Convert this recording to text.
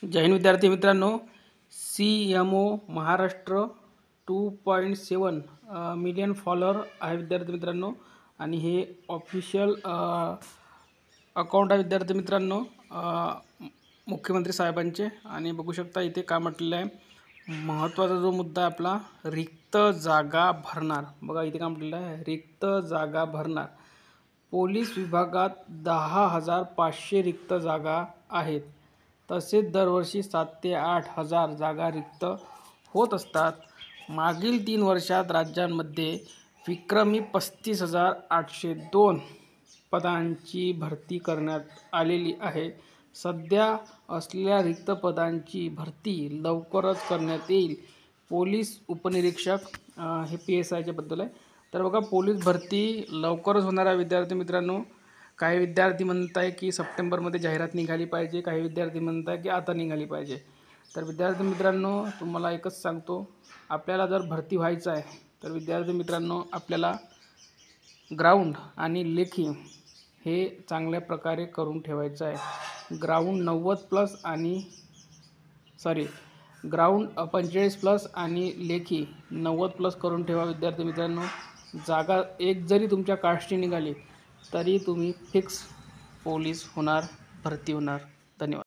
जय हिंद विद्यार्थी मित्रांनो, CMO Maharashtra 2.7 million follower आहे विद्यार्थी मित्रांनो आणि हे ऑफिशियल अकाउंट आहे विद्यार्थी मित्रांनो मुख्यमंत्री साहेबांचे। आणि बघू शकता इथे काय म्हटलेलं आहे, महत्त्वाचा जो मुद्दा आहे आपला, रिक्त जागा भरणार। बघा इथे काय म्हटलेलं आहे, रिक्त जागा भरणार। पोलीस विभागात 10,500 रिक्त जागा आहेत। तसेच दरवर्षी 7 ते 8 हजार जागा रिक्त होत असतात। मागील 3 वर्षात राज्यांमध्ये विक्रमी 35,802 पदांची भरती करण्यात आलेली आहे। सध्या असलेल्या रिक्त पदांची भरती लवकरच करण्यात येईल। पोलीस उपनिरीक्षक हे PSIच्या बद्दल आहे। तर बघा, पोलीस भरती लवकरच होणार आहे विद्यार्थी मित्रांनो। काही विद्यार्थी म्हणत आहे की सप्टेंबरमध्ये जाहिरात निघाली पाहिजे, काही विद्यार्थी म्हणत आहे की आता निघाली पाहिजे। तर विद्यार्थी मित्रांनो, तुम्हाला एकच सांगतो, आपल्याला जर भरती व्हायचं आहे तर विद्यार्थी मित्रांनो आपल्याला ग्राउंड आणि लेखी हे चांगल्या प्रकारे करून ठेवायचं आहे। ग्राउंड 90+ आणि ग्राउंड 45+ आणि लेखी 90+ करून ठेवा विद्यार्थी मित्रांनो। जागा एक जरी तुमच्या कास्टची निघाली तरी तुम्ही फिक्स पोलीस होणार, भरती होणार। धन्यवाद।